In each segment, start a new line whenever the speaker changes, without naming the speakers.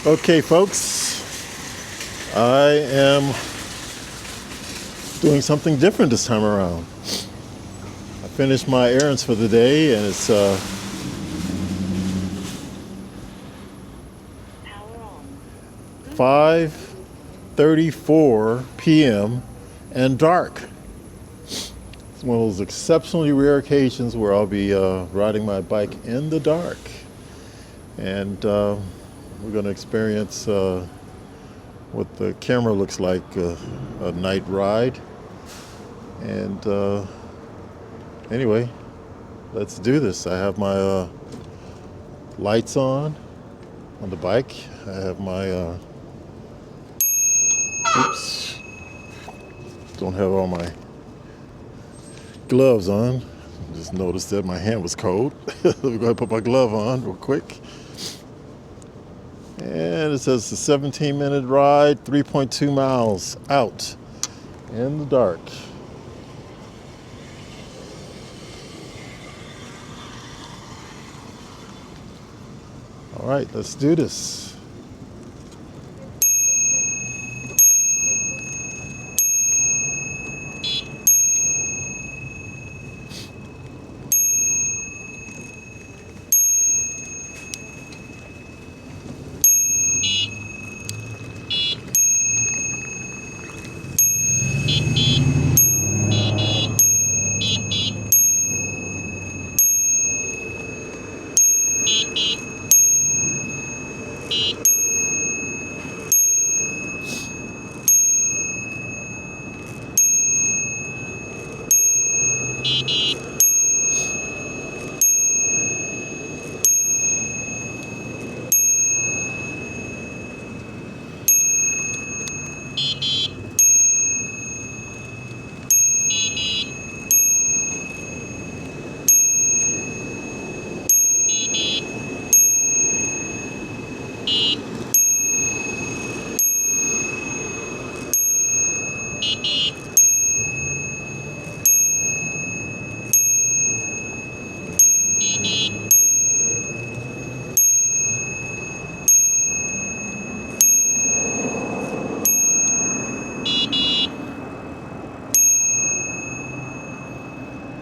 Okay, folks, I am doing something different this time around. I finished my errands for the day, and it's 5:34 p.m. and dark. It's one of those exceptionally rare occasions where I'll be riding my bike in the dark, and we're going to experience what the camera looks like a night ride. And anyway, let's do this. I have my lights on the bike. I have my oops, don't have all my gloves on. Just noticed that my hand was cold. Let me go ahead and put my glove on real quick. And it says a 17-minute ride, 3.2 miles out in the dark. All right, let's do this.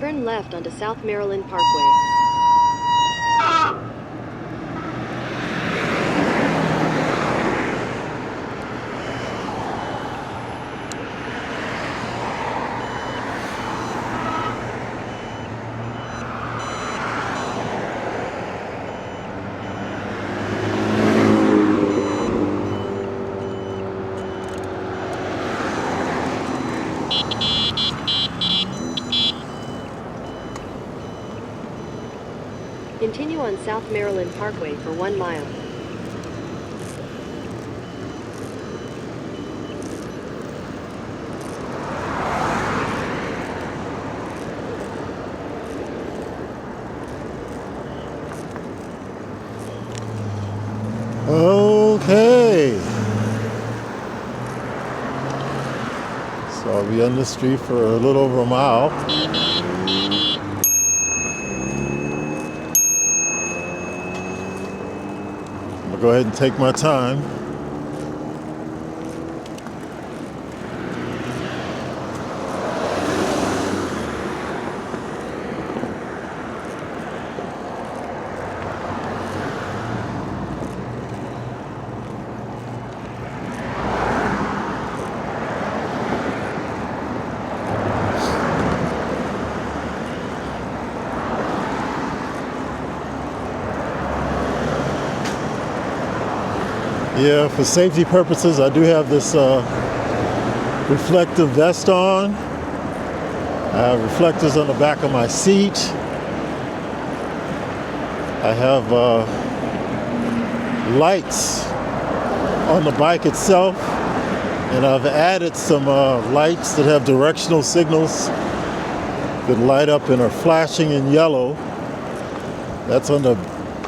Turn left onto South Maryland Parkway. Continue on South Maryland Parkway for 1 mile.
Okay. So I'll be on the street for a little over a mile. I'll go ahead and take my time. Yeah, for safety purposes, I do have this reflective vest on. I have reflectors on the back of my seat. I have lights on the bike itself, and I've added some lights that have directional signals that light up and are flashing in yellow. That's on the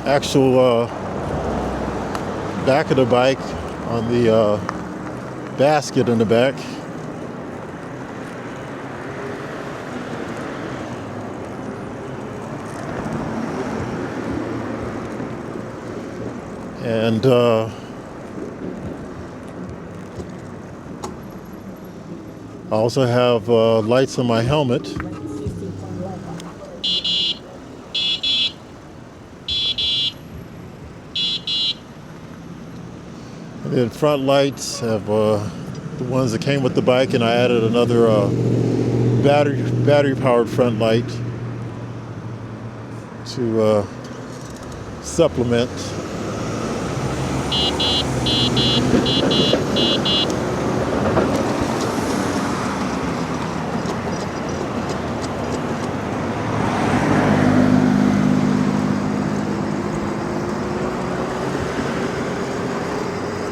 actual back of the bike on the basket in the back. And I also have lights on my helmet. And then front lights have the ones that came with the bike, and I added another battery powered front light to supplement.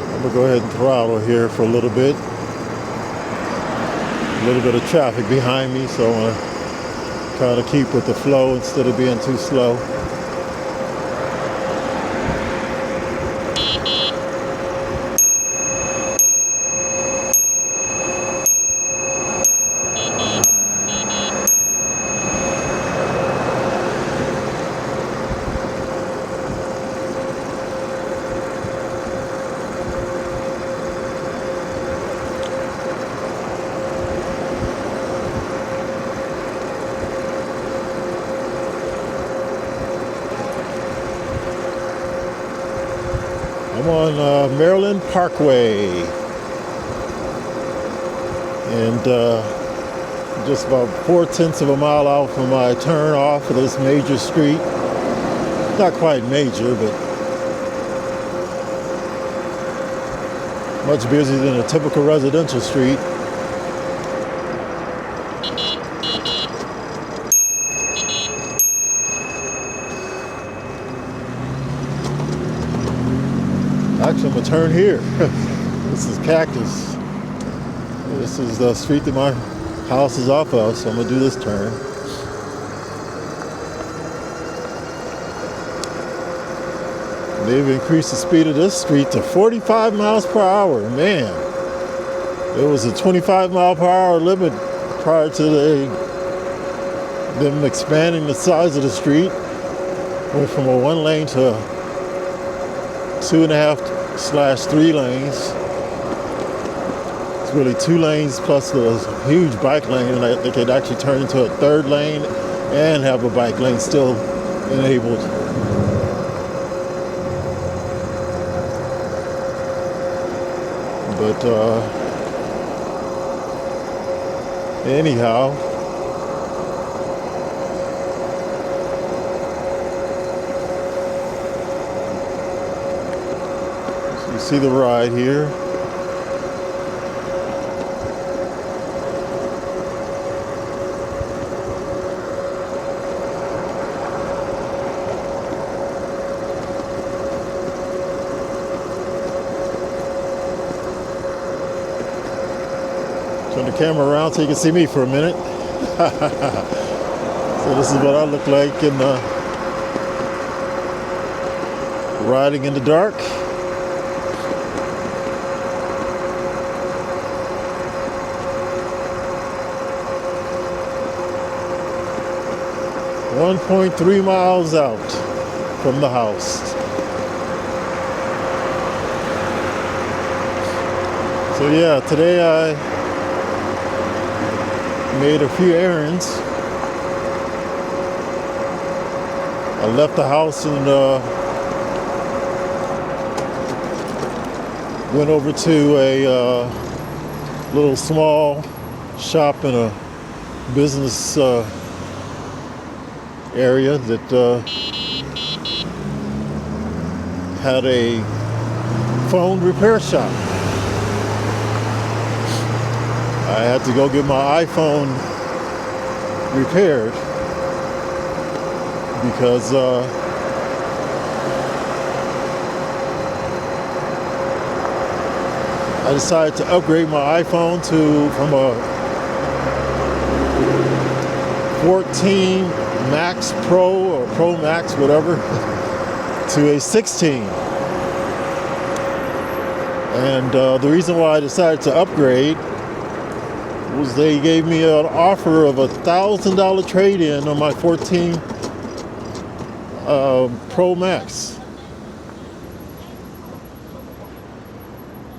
I'm gonna go ahead and throttle here for a little bit. A little bit of traffic behind me, so I want to try to keep with the flow instead of being too slow. I'm on Maryland Parkway, and just about 4/10 of a mile out from my turn off of this major street. Not quite major, but much busier than a typical residential street. Actually, I'm gonna turn here. This is Cactus. This is the street that my house is off of, so I'm gonna do this turn. They've increased the speed of this street to 45 miles per hour. Man, it was a 25 mile per hour limit prior to them expanding the size of the street. Went from a 1 lane to 2.5/3 lanes. It's really 2 lanes plus the huge bike lane, and they could actually turn into a 3rd lane and have a bike lane still enabled. But anyhow, you see the ride here. Turn the camera around so you can see me for a minute. So this is what I look like in riding in the dark. .3 miles out from the house. So yeah, today I made a few errands. I left the house and went over to a little small shop in a business area that had a phone repair shop. I had to go get my iPhone repaired because I decided to upgrade my iPhone from a 14 Max Pro or Pro Max, whatever, to a 16. And the reason why I decided to upgrade was they gave me an offer of $1,000 trade-in on my 14 Pro Max.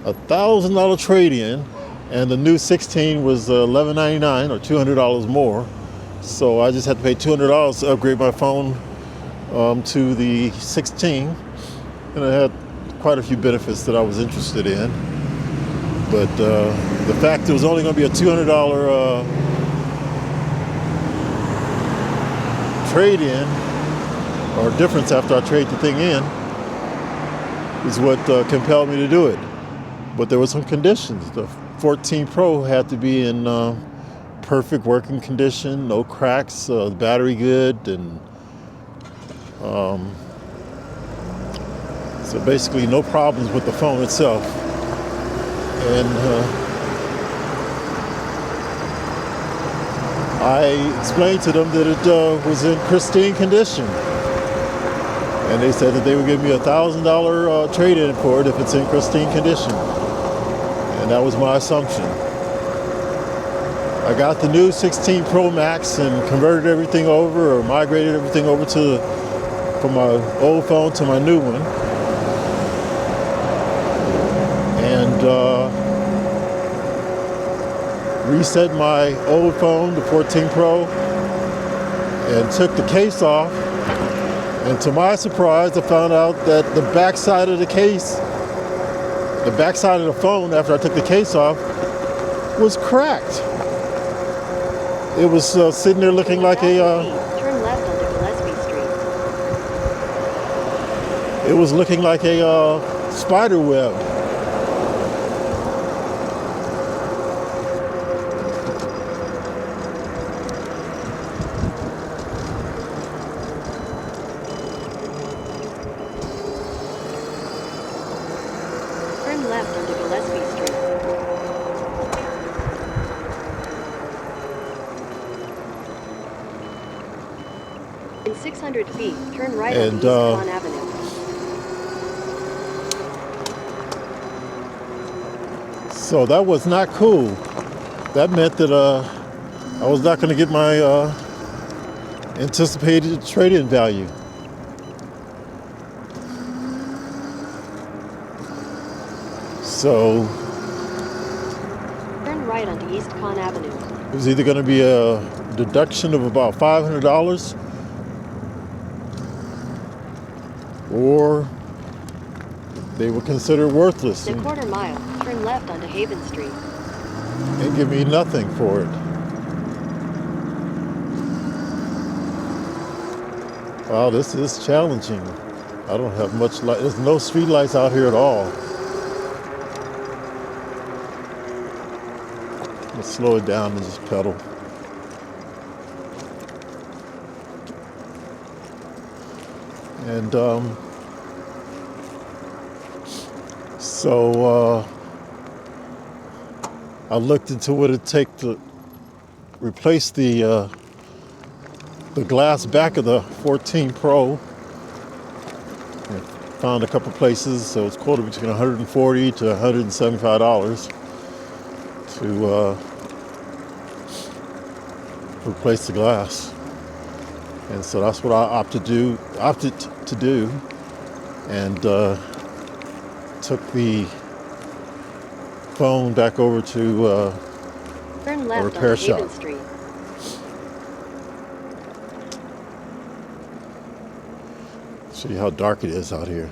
$1,000 trade-in, and the new 16 was $11.99 or $200 more. So I just had to pay $200 to upgrade my phone to the 16, and it had quite a few benefits that I was interested in. But the fact it was only going to be a $200 trade-in, or difference after I trade the thing in, is what compelled me to do it. But there were some conditions. The 14 Pro had to be in perfect working condition, no cracks, battery good, and so basically no problems with the phone itself. And I explained to them that it was in pristine condition. And they said that they would give me $1,000 trade-in for it if it's in pristine condition. And that was my assumption. I got the new 16 Pro Max and converted everything over, or migrated everything over from my old phone to my new one. And reset my old phone, the 14 Pro, and took the case off. And to my surprise, I found out that the backside of the case, the backside of the phone after I took the case off, was cracked. It was sitting there looking like a...
turn left onto Gillespie Street.
It was looking like a spider web.
Turn left onto Gillespie Street. In 600 feet, turn right onto East Con Avenue.
So that was not cool. That meant that I was not going to get my anticipated trade-in value. So
turn right onto East Con Avenue.
it was either going to be a deduction of about $500, or they would consider it worthless
In a quarter mile, turn left onto Haven Street.
and give me nothing for it. Wow, this is challenging. I don't have much light. There's no street lights out here at all. Let's slow it down and just pedal. And so I looked into what it'd take to replace the glass back of the 14 Pro. And found a couple places, so it's quoted between $140 to $175 to replace the glass. And so that's what I opted to do, and took the phone back over to
turn
a
left
repair
onto
shop.
Haven Street.
Show you how dark it is out here.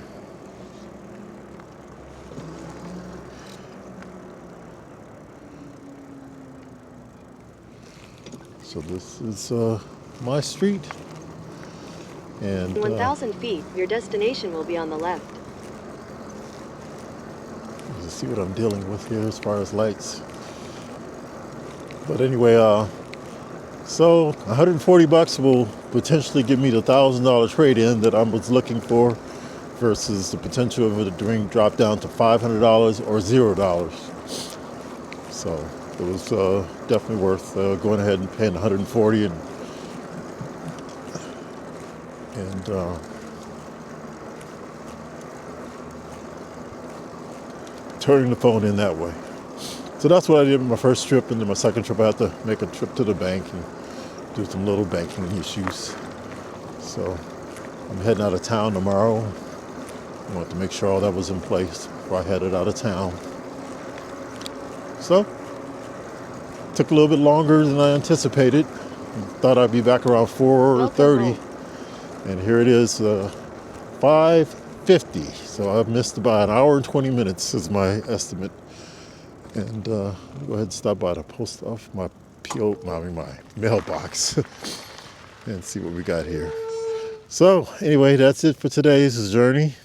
So this is my street, and
In 1,000 feet, your destination will be on the left.
you see what I'm dealing with here as far as lights. But anyway, so $140 will potentially give me the $1,000 trade-in that I was looking for, versus the potential of it to drop down to $500 or $0. So it was definitely worth going ahead and paying $140 and turning the phone in that way. So that's what I did with my first trip, and then my second trip I had to make a trip to the bank and do some little banking issues. So I'm heading out of town tomorrow. I want to make sure all that was in place before I headed out of town. So took a little bit longer than I anticipated. Thought I'd be back around 4:30, and here it is, 5:50. So I've missed about an hour and 20 minutes is my estimate. And go ahead and stop by the post office, my mailbox, and see what we got here. So anyway, that's it for today's journey.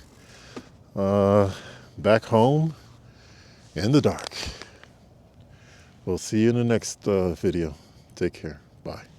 Back home in the dark. We'll see you in the next video. Take care. Bye.